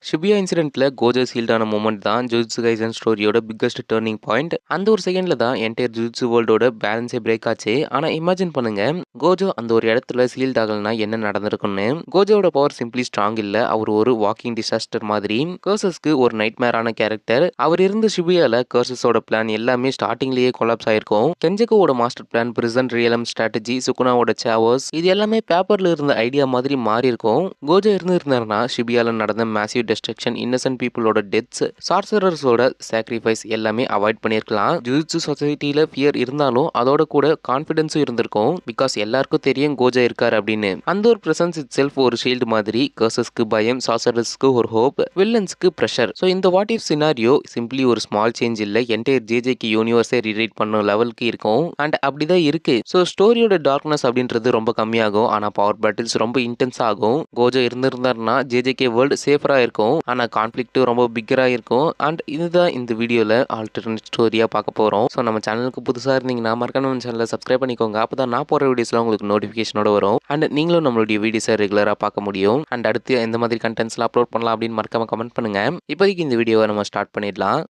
Shibuya இன்சிடென்ட்ல Gojo sealed ஆன moment தான் ஜுஜுட்சு கைசன் ஸ்டோரியோட பிக்கஸ்ட் டர்னிங் பாயிண்ட். அந்த ஒரு செகண்ட்ல தான் என்டையர் ஜுஜுட்சு வேர்ல்டோட பேலன்ஸே பிரேக் ஆச்சு. ஆனா இமேஜின் பண்ணுங்க, கோஜோ அந்த ஒரு இடத்துல சீல்ட் ஆகலனா என்ன நடந்திருக்கும்னு. கோஜோட பவர் சிம்பிளி ஸ்ட்ராங் இல்ல, அவர் ஒரு வாக்கிங் டிசாஸ்டர் மாதிரி. கர்சஸ்க்கு ஒரு நைட்மேரான கேரக்டர். அவர் இருந்த ஷிபியால கர்சஸோட பிளான் எல்லாமே ஸ்டார்டிங்லயே கொலாப்ஸ் ஆயிருக்கும். கெஞ்சகோவோட master plan, prison realm strategy, சுகுனாவோட சாவர்ஸ், இது எல்லாமே பேப்பர்ல இருந்த ஐடியா மாதிரி மாறி இருக்கும். கோஜோ இருந்தாருன்னா ஷிபியால நடந்த மேசிவ் டெஸ்ட்ரக்ஷன், இன்னசென்ட் பீப்புளோட டெத்ஸ், சார்சரர்ஸோட சாக்ரிஃபைஸ் எல்லாமே அவாய்ட் பண்ணிருக்கலாம். ஜுஜுட்சு சொசைட்டில ஃபியர் இருந்தாலும் அதோட கூட கான்ஃபிடன்ஸும் இருந்திருக்கும். பிகாஸ் எல்லாருக்கும் தெரியும் கோஜோ இருக்காரு அப்படின்னு. அந்த ஒரு பிரசன்ஸ் இட் செல்ஃப் ஒரு ஷீல்டு மாதிரி. கர்சஸ்க்கு பயம், சார்சரர்ஸ்க்கு ஒரு ஹோப், வில்லன்ஸ்க்கு ப்ரெஷர். ஸோ இந்த வாட் இஃப் சினாரியோ சிம்பிளி ஒரு ஸ்மால் சேஞ்ச் இல்ல, என்டையர் ஜேஜேக்கு யூனிவர்ஸே ரீரைட் பண்ண லெவலுக்கு இருக்கும். அண்ட் அப்படிதான் இருக்கு. ஸோ ஸ்டோரியோட டார்க்னஸ் அப்படின்றது ரொம்ப கம்மியாகும். ஆனா பவர் பேட்டில்ஸ் ரொம்ப இன்டென்ஸ் ஆகும். கோஜோ இருந்திருந்தாருன்னா ஜேஜேகே வேர்ல்டு சேஃபரா இருக்கும். ஆனா கான்ஃபிளிக்ட் ரொம்ப பிக்கரா இருக்கும். அண்ட் இதுதான் இந்த வீடியோல ஆல்டர்னேட் ஸ்டோரியா பார்க்க போறோம். ஸோ நம்ம சேனலுக்கு புதுசா இருந்தீங்கன்னா மறக்காம நம்ம சேனலை சப்ஸ்கிரைப் பண்ணிக்கோங்க. அப்பதான் நான் போற வீடியோஸ்லாம் உங்களுக்கு நோட்டிஃபிகேஷனோட வரும். அண்ட் நீங்களும் நம்மளுடைய வீடியோஸை ரெகுலரா பார்க்க முடியும். அண்ட் அடுத்து எந்த மாதிரி கண்டென்ட்ஸ்லாம் அப்லோட் பண்ணலாம் அப்படின்னு மறக்காம கமெண்ட் பண்ணுங்க. இப்போதைக்கு இந்த வீடியோவை நம்ம ஸ்டார்ட் பண்ணிடலாம்.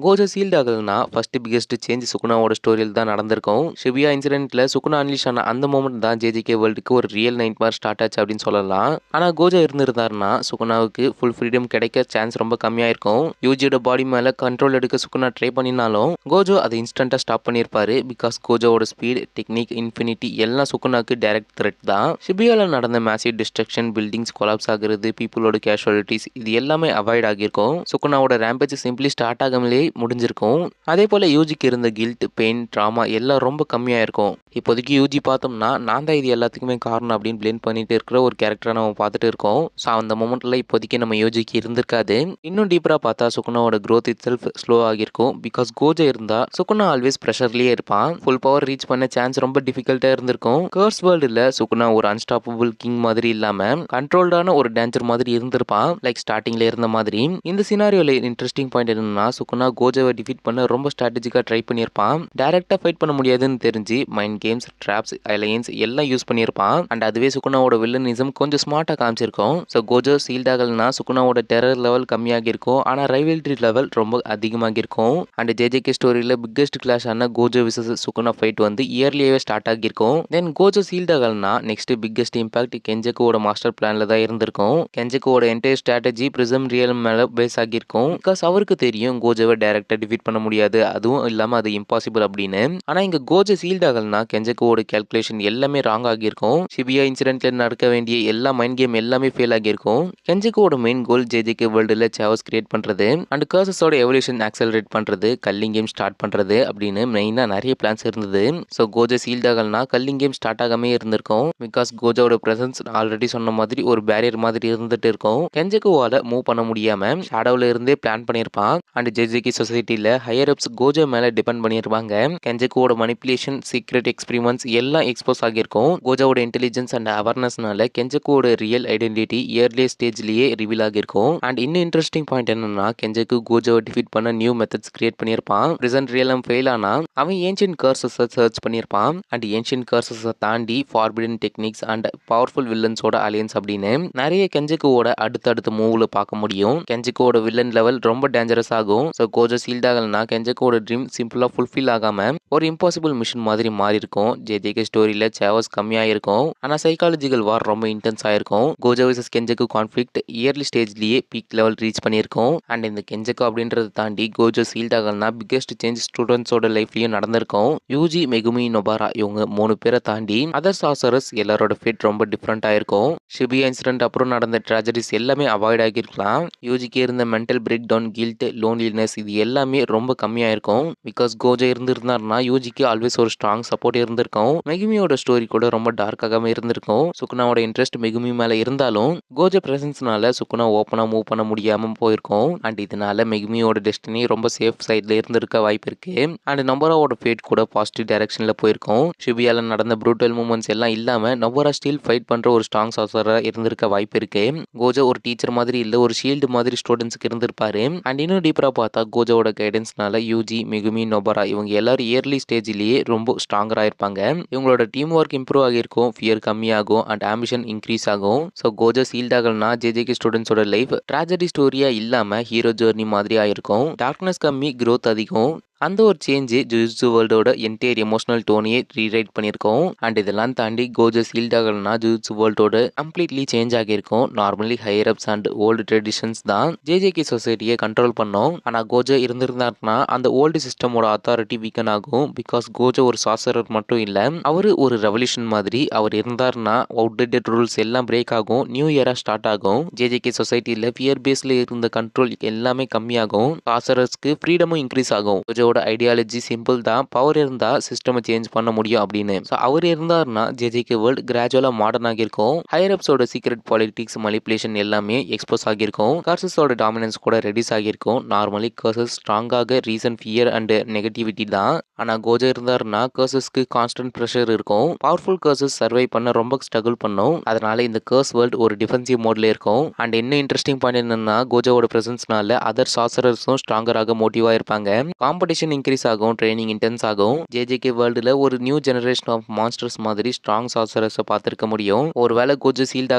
கோஜோ சீல்ட் ஆகலனா ஃபர்ஸ்ட் பிகெஸ்ட் சேஞ்ச் சுகுனாவோட ஸ்டோரியில் தான் நடந்திருக்கும். ஷிபியா இன்சிடென்ட்ல சுகுனா அன்லிஷ் ஆன அந்த மூமெண்ட் தான் ஜேஜேகே வேர்ல்டுக்கு ஒரு ரியல் நைட்மேர் ஸ்டார்ட் ஆச்சு அப்படின்னு சொல்லலாம். ஆனா கோஜோ இருந்திருந்தாருன்னா சுகுனாவுக்கு ஃபுல் ஃப்ரீடம் கிடைக்க சான்ஸ் ரொம்ப கம்மியா இருக்கும். யூஜியோட பாடி மேல கண்ட்ரோல் எடுக்க சுகுனா ட்ரை பண்ணினாலும் கோஜோ அதை இன்ஸ்டன்டா ஸ்டாப் பண்ணியிருப்பாரு. பிகாஸ் கோஜோவோட ஸ்பீட், டெக்னிக், இன்ஃபினிட்டி எல்லாம் சுகுனாக்கு டைரக்ட் த்ரெட் தான். ஷிபியால நடந்த மேசிவ் டிஸ்ட்ரக்ஷன், பில்டிங்ஸ் கொலாப்ஸ் ஆகுறது, பீப்புளோட கேஷுவாலிட்டிஸ், இது எல்லாமே அவாய்ட் ஆகியிருக்கும். சுகுனாவோட ரேம்பேஜ் சிம்பிளி ஸ்டார்ட் ஆகாமலே முடிஞ்சிருக்கும். அதே போல யூஜிக்கு இருந்த கில்ட், பெயின், ட்ராமா எல்லாம் ரொம்ப கம்மியா இருக்கும். இப்போதைக்கு யூஜி பார்த்தோம்னா நான் தான் இது எல்லாத்துக்குமே காரணம் அப்படின்னு பிளேம் பண்ணிட்டு இருக்கிற ஒரு கேரக்டரை நம்ம பார்த்துட்டு இருக்கோம். ஸோ அந்த மொமெண்ட்ல இப்போதைக்கு நம்ம யூஜிக்கு இருந்திருக்காது. இன்னும் டீப்பரா பார்த்தா சுகுனாவோட growth இட் செல்ஃப் ஸ்லோ ஆகியிருக்கும். பிகாஸ் கோஜோ இருந்தா சுகுனா ஆல்வேஸ் ப்ரெஷர்லயே இருப்பான். ஃபுல் பவர் ரீச் பண்ண சான்ஸ் ரொம்ப டிஃபிகல்ட்டா இருந்திருக்கும். கர்ஸ் வேர்ல்டுல சுகுனா ஒரு அன்ஸ்டாப்பபிள் கிங் மாதிரி இல்லாம கண்ட்ரோல்டான ஒரு டேஞ்சர் மாதிரி இருந்திருப்பான். லைக் ஸ்டார்டிங்ல இருந்த மாதிரி. இந்த சினாரியோல இன்ட்ரெஸ்டிங் பாயிண்ட் என்னன்னா, சுகுனா கோஜோவை டிஃபீட் பண்ண ரொம்ப ஸ்ட்ராட்டஜிக்கா ட்ரை பண்ணியிருப்பான். டைரக்டா ஃபைட் பண்ண முடியாதுன்னு தெரிஞ்சு மைண்ட் கேம்ஸ், ட்ராப்ஸ், அலையன்ஸ் எல்லாம் யூஸ் பண்ணியிருப்பான். அண்ட் அதுவே சுகுனாவோட வில்லனிசம் கொஞ்சம் ஸ்மார்ட்டா காமிச்சிருக்கும். ஸோ கோஜோ சீல்ட் ஆகலனா சுகுனாவோட டெரர் லெவல் கம்மியாகி இருக்கும். ஆனா ரைவல்ரி லெவல் ரொம்ப அதிகமாகி இருக்கும். அண்ட் ஜேஜேகே ஸ்டோரியில பிக்கஸ்ட் கிளாஷ் ஆன கோஜோ விசஸ் சுகுனா ஃபைட் வந்து இயர்லியாவே ஸ்டார்ட் ஆகியிருக்கும். தென் கோஜோ சீல்ட் ஆகலனா நெக்ஸ்ட் பிக்கஸ்ட் இம்பாக்ட் கெஞ்சகோவோட மாஸ்டர் பிளான்ல தான் இருந்திருக்கும். கெஞ்சகோவோட என்டையர் ஸ்ட்ராட்டஜி பிரிசம் ரியல் மேல பேஸ் ஆகியிருக்கும். பிகாஸ் அவருக்கு தெரியும் கோஜோவை டைரக்டா டிஃபீட் பண்ண முடியாது, அதுவும் இல்லாம அது இம்பாசிபிள் அப்படின்னு. ஆனா இங்க கோஜோ சீல்ட் ஆகலனா கெஞ்சகோவோட கால்குலேஷன் எல்லாமே ராங் ஆகியிருக்கும். ஷிபியா இன்சிடென்ட்ல நடக்க வேண்டிய எல்லா மைண்ட் கேம் எல்லாமே ஃபெயில் ஆகியிருக்கும். கெஞ்சகோவோட மெயின் கோல் ஜேஜேகே வேர்ல்டுல சாவஸ் கிரியேட் பண்றது அண்ட் கர்சஸோட எவல்யூஷன் ஆக்சலரேட் பண்றது, கல்லிங் கேம் ஸ்டார்ட் பண்றது அப்படின்னு மெயினா நிறைய பிளான்ஸ் இருந்தது. ஸோ கோஜோ சீல்ட் ஆகலனா கல்லிங் கேம் ஸ்டார்ட் ஆகாமே இருந்திருக்கும். பிகாஸ் கோஜோட பிரசன்ஸ் ஆல்ரெடி சொன்ன மாதிரி ஒரு பேரியர் மாதிரி இருந்துட்டு இருக்கும். கெஞ்சகோவால மூவ் பண்ண முடியாம ஷேடோல இருந்தே பிளான் பண்ணியிருப்பான். அண்ட் ஜேஜேகே சொசைட்டில ஹையர் அப்ஸ் கோஜோ மேல டிபெண்ட் பண்ணியிருப்பாங்க. கெஞ்சகோவோட மனிப்புலேஷன், சீக்ரெட் எக்ஸ்பெரிமெண்ட்ஸ் எல்லாம் எக்ஸ்போஸ் ஆகியிருக்கும். கோஜோவோட இன்டெலிஜென்ஸ் அண்ட் அவேர்னஸ்னால கெஞ்சகோவோட ரியல் ஐடென்டிட்டி இயர்லி ஸ்டேஜ்லயே ரிவீல் ஆகியிருக்கும். அண்ட் இன்னும் இன்ட்ரெஸ்டிங் பாயிண்ட் என்னன்னா, கெஞ்சகு கோஜோவை டிஃபீட் பண்ண நியூ மெத்தட்ஸ் கிரியேட் பண்ணியிருப்பான். பிரிசன் ரியலம் ஃபெயில் ஆனா அவன் ஏன்ஷியன்ட் கர்சஸை சர்ச் பண்ணியிருப்பான். அண்ட் ஏன்ஷியன்ட் கர்சஸை தாண்டி ஃபார்பிடன் டெக்னிக்ஸ் அண்ட் பவர்ஃபுல் வில்லன்ஸோட அலையன்ஸ் அப்படின்னு நிறைய கெஞ்சகோவோட அடுத்தடுத்த மூவ்ல பார்க்க முடியும். கெஞ்சகோவோட வில்லன் லெவல் ரொம்ப டேஞ்சரஸ் ஆகும். ஸோ கோஜோ சீல்ட் ஆகலனா கெஞ்சகோவோட ட்ரீம் சிம்பிளா ஃபுல்ஃபில் ஆகாம ஒரு இம்பாசிபிள் மிஷன் மாதிரி மாறி இருக்கும். ஜேஜேகே ஸ்டோரியில சாவஸ் கம்மியா இருக்கும். ஆனா சைக்காலஜிக்கல் வார் ரொம்ப இன்டென்ஸ் ஆயிருக்கும். Gojo vs Kenjaku conflict early ஸ்டேஜ்லயே பீக் லெவல் ரீச் பண்ணியிருக்கும். அண்ட் இந்த கெஞ்சகு அப்படின்றத தாண்டி கோஜோ சீல்ட் ஆகலனா பிக்கஸ்ட் சேஞ்ச் ஸ்டூடெண்ட்ஸோட லைஃப்லயும் நடந்திருக்கும். யூஜி, மெகுமி, நொபாரா இவங்க 3 பேரை தாண்டி அதர் சார்சரர்ஸ் எல்லாரோட ஃபேட் ரொம்ப டிஃப்ரெண்ட் ஆயிருக்கும். ஷிபியா இன்சிடென்ட் அப்புறம் நடந்த ட்ராஜடிஸ் எல்லாமே அவாய்ட் ஆகியிருக்கலாம். யூஜிக்கு இருந்த mental breakdown, guilt, loneliness இது எல்லாமே ரொம்ப கம்மியா இருக்கும். பிகாஸ் கோஜோ இருந்திருந்தாருன்னா யூஜிக்கு ஆல்வேஸ் ஒரு ஸ்ட்ராங் சப்போர்ட் இருந்திருக்கும். மெகுமியோட ஸ்டோரி கூட ரொம்ப டார்க்காகவே இருந்திருக்கும். சுகுனாவோட இன்ட்ரெஸ்ட் மெகுமி மேல இருந்தாலும் கோஜோ பிரசன்ஸ்னால சுகுனா ஓப்பனா மூவ் பண்ண முடியாம போயிருக்கும். அண்ட் இதனால மெகுமியோட டெஸ்டினி ரொம்ப சேஃப் சைட்ல இருந்திருக்க வாய்ப்பு இருக்கு. அண்ட் நொபராவோட ஃபேட் கூட பாசிட்டிவ் டைரக்ஷன்ல போயிருக்கும். ஷிபியால நடந்த ப்ரூட்டல் மூமெண்ட்ஸ் எல்லாம் இல்லாம நொபரா ஸ்டில் ஃபைட் பண்ற ஒரு ஸ்ட்ராங் சார்சரா இருந்திருக்க வாய்ப்பு இருக்கு. கோஜோ ஒரு டீச்சர் மாதிரி இல்ல, ஒரு ஷீல்டு மாதிரி ஸ்டூடெண்ட்ஸ்க்கு இருந்திருப்பாரு. அண்ட் இன்னும் டீப்பரா பார்த்தா கோஜோவோட கைடன்ஸ்னால யூஜி, மெகுமி, நொபரா இவங்க எல்லாரும் இயர்லி ஸ்டேஜ்லேயே ரொம்ப ஸ்ட்ராங்கராக இருப்பாங்க. இவங்களோட டீம் ஒர்க் இம்ப்ரூவ் ஆகியிருக்கும், ஃபியர் கம்மியாகும் அண்ட் ஆம்பிஷன் இன்க்ரீஸ் ஆகும். ஸோ கோஜோ சீல்ட் ஆகலனா ஜேஜேகே ஸ்டூடெண்ட்ஸோட லைஃப் ட்ராஜடி ஸ்டோரியா இல்லாம ஹீரோ ஜர்னி மாதிரி ஆயிருக்கும். டார்க்னஸ் கம்மி, growth அதிகம். அந்த ஒரு சேஞ்சு ஜுஜுட்சு வேர்ல்டோட என்டையர் எமோஷனல் டோனையே ரீரைட் பண்ணியிருக்கோம். அண்ட் இதெல்லாம் தாண்டி கோஜோ சீல்ட் ஆகலனா ஜுஜுட்சு வேர்ல்டோட கம்ப்ளீட்லி சேஞ்ச் ஆகியிருக்கும். Normally higher ups and old traditions தான் ஜேஜேகே சொசைட்டியை கண்ட்ரோல் பண்ணோம். ஆனால் கோஜோ இருந்திருந்தாருன்னா அந்த ஓல்டு சிஸ்டமோட அத்தாரிட்டி வீக்கன் ஆகும். பிகாஸ் கோஜோ ஒரு சாசரர் மட்டும் இல்லை, அவர் ஒரு ரெவல்யூஷன் மாதிரி. அவர் இருந்தாருன்னா அவுட்டேட்டட் ரூல்ஸ் எல்லாம் பிரேக் ஆகும், நியூ இயரா ஸ்டார்ட் ஆகும். ஜேஜேகே சொசைட்டியில் ஃபியர் பேஸ்ல இருந்த கண்ட்ரோல் எல்லாமே கம்மியாகும், சாசரர்ஸ்க்கு ஃப்ரீடமும் இன்க்ரீஸ் ஆகும். கோஜோவோட ஐடியாலஜி சிம்பிள் தான், பவர் இருந்தா சிஸ்டம் சேஞ்ச் பண்ண முடியும் அப்படின்னு. ஸோ அவர் இருந்தாருன்னா ஜேஜேகே வேர்ல்ட் கிராஜுவலா மாடர்ன் ஆகியிருக்கும். ஹையர் அப்ஸோட சீக்ரெட் பாலிடிக்ஸ், மனிபுலேஷன் எல்லாமே எக்ஸ்போஸ் ஆகியிருக்கும். கர்சஸோட டாமினன்ஸ் கூட ரெடியூஸ் ஆகியிருக்கும். நார்மலி கர்சஸ் ஸ்ட்ராங்காக ரீசன் ஃபியர் அண்ட் நெகட்டிவிட்டி தான். ஆனால் கோஜோ இருந்தாருன்னா கர்சஸ்க்கு கான்ஸ்டன்ட் ப்ரெஷர் இருக்கும். பவர்ஃபுல் கர்சஸ் சர்வை பண்ண ரொம்ப ஸ்ட்ரகிள் பண்ணும். அதனால இந்த கர்ஸ் வேர்ல்ட் ஒரு டிஃபென்சிவ் மோட்ல இருக்கும். அண்ட் இன்னும் இன்ட்ரெஸ்டிங் பாயிண்ட் என்னன்னா கோஜோவோட பிரசன்ஸ்னால அதர் சாசரர்ஸும் ஸ்ட்ராங்கராக மோட்டிவா இருப்பாங்க. காம்படிஷன் இன்க்ரீஸ் ஆகும், ட்ரைனிங் இன்டென்ஸ் ஆகும். ஜேஜேகே வேர்ல்டுல ஒரு நியூ ஜெனரேஷன் ஆஃப் மான்ஸ்டர்ஸ் மாதிரி ஸ்ட்ராங் சாசரர்ஸை பார்த்திருக்க முடியும். ஒருவேளை கோஜோ சீல்ட்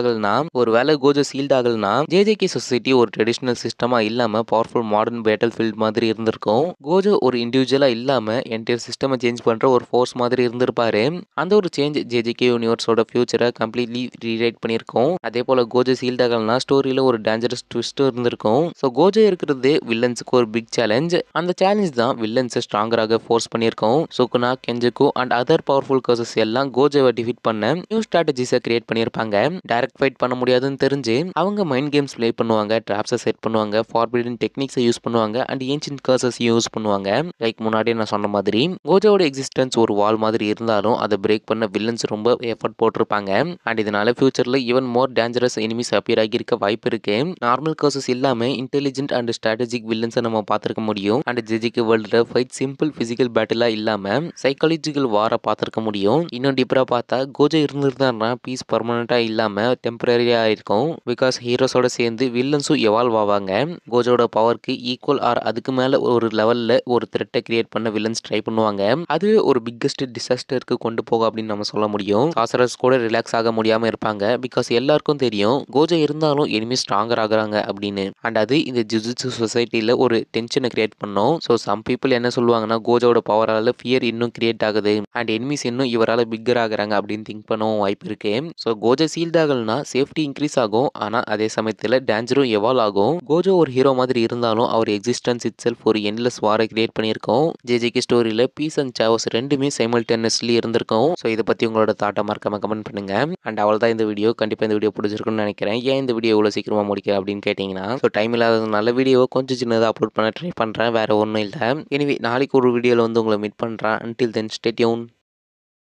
ஆகலனா ஜேஜேகே சொசைட்டி ஒரு ட்ரெடிஷனல் சிஸ்டமா இல்லாம பவர்ஃபுல் மாடர்ன் பேட்டில் ஃபீல்ட் மாதிரி இருந்திருக்கும். கோஜோ ஒரு இண்டிவிஜுவலா இல்லாம என்டையர் சிஸ்டமை சேஞ்ச் பண்ற ஒரு ஃபோர்ஸ் மாதிரி இருந்திருப்பாரு. அந்த ஒரு சேஞ்ச் ஜேஜேகே யூனிவர்ஸோட ஃபியூச்சரை கம்ப்ளீட்லி ரீரைட் பண்ணியிருக்கோம். அதே போல கோஜோ சீல்ட் ஆகலனா ஸ்டோரியில ஒரு டேஞ்சரஸ் ட்விஸ்ட் இருந்திருக்கும். ஸோ கோஜோ இருக்கிறது வில்லன்ஸுக்கு ஒரு பிக் சேலஞ்ச். அந்த சேலஞ்ச் தான் வில்லன்ஸை ஸ்ட்ராங்கராக ஃபோர்ஸ் பண்ணியிருக்கோம். Sukuna, Kenjaku and other powerful curses எல்லாம் கோஜோவை டிஃபீட் பண்ண நியூ ஸ்ட்ராட்டஜிஸை கிரியேட் பண்ணியிருப்பாங்க. டைரக்ட் ஃபைட் பண்ண முடியாதுன்னு தெரிஞ்சு அவங்க மைண்ட் கேம்ஸ் ப்ளே பண்ணுவாங்க, ட்ராப்ஸை செட் பண்ணுவாங்க, ஃபார்பிடன் டெக்னிக்ஸை யூஸ் பண்ணுவாங்க அண்ட் ஏன்ஷியன்ட் கர்சஸ் யூஸ் பண்ணுவாங்க. லைக் முன்னாடியே நான் சொன்ன மாதிரி கோஜோவோட எக்ஸிஸ்டன்ஸ் ஒரு வால் மாதிரி இருந்தாலும் அதை பிரேக் பண்ண வில்லன்ஸ் ரொம்ப எஃபர்ட் போட்டிருப்பாங்க. அண்ட் இதனால ஃபியூச்சர்ல even more dangerous enemies appear ஆகியிருக்க வாய்ப்பு இருக்கு. நார்மல் கர்சஸ் இல்லாம இன்டெலிஜென்ட் அண்ட் ஸ்ட்ராட்டஜிக் வில்லன்ஸை நம்ம பார்த்திருக்க முடியும். அண்ட் ஜேஜேகே வேர்ல்டுல ஃபைட் சிம்பிள் பிசிக்கல் பேட்டிலா இல்லாம சைக்காலஜிக்கல் வாரை பார்த்திருக்க முடியும். இன்னும் டீப்பரா பார்த்தா கோஜோ இருந்திருந்தாருன்னா பீஸ் பர்மனண்டா இல்லாம டெம்பரரியா இருக்கும். பிகாஸ் ஹீரோஸோட சேர்ந்து வில்லன்ஸும் எவால்வ் ஆவாங்க. கோஜோட பவருக்கு ஈக்குவல் ஆர் அதுக்கு மேல ஒரு லெவல்ல ஒரு த்ரெட்டை கிரியேட் பண்ண வில்லன்ஸ் ட்ரை பண்ணுவாங்க. அது ஒரு பிக்கஸ்ட் டிசாஸ்டருக்கு கொண்டு போகும் அப்படின்னு நம்ம சொல்ல முடியும். சாசரர்ஸ் கூட ரிலாக்ஸ் ஆக முடியாம இருப்பாங்க. பிகாஸ் எல்லாருக்கும் தெரியும் கோஜோ இருந்தாலும் எனிமி ஸ்ட்ராங்கர் ஆகுறாங்க அப்படின்னு. அண்ட் அது இந்த ஜுஜுட்சு சொசைட்டில ஒரு டென்ஷனை கிரியேட் பண்ணும். ஸோ சம் பீப்புள் என்ன சொல்லுவாங்கன்னா கோஜோட பவரால ஃபியர் இன்னும் கிரியேட் ஆகுது அண்ட் எனிமிஸ் இன்னும் இவரால் பிக்கர் ஆகுறாங்க அப்படின்னு திங்க் பண்ணவும் வாய்ப்பு இருக்கு. ஸோ கோஜோ சீல்ட் ஆகலனா சேஃப்டி இன்க்ரீஸ் ஆகும், ஆனால் அதே சமயத்தில் டேஞ்சரும் எவால்வ் ஆகும். கோஜோ ஒரு ஹீரோ மாதிரி இருந்தாலும் அவர் எக்ஸிஸ்டன்ஸ் இட் செல்ஃப் ஒரு எண்ட்லெஸ் வாரை கிரியேட் பண்ணியிருக்கோம். ஜேஜேகே ஸ்டோரியில் பீஸ் அண்ட் சாவஸ் ரெண்டுமே சைமல்டேனியஸ்லி இருந்திருக்கும். ஸோ இதை பற்றி உங்களோட தாட்டை மறக்காம கமெண்ட் பண்ணுங்க. அண்ட் அவள் தான் இந்த வீடியோ. கண்டிப்பாக இந்த வீடியோ பிடிச்சிருக்குன்னு நினைக்கிறேன். ஏன் இந்த வீடியோ இவ்வளோ சீக்கிரமாக முடிக்க அப்படின்னு கேட்டிங்கன்னா ஸோ டைம் இல்லாததுனால வீடியோவை கொஞ்சம் சின்னதாக அப்லோட் பண்ண ட்ரை பண்ணுறேன், வேறு ஒன்றும் இல்லை. எனவே நாளைக்கு ஒரு வீடியோவில் வந்து உங்களை மீட் பண்ணுறேன். Until then stay tune.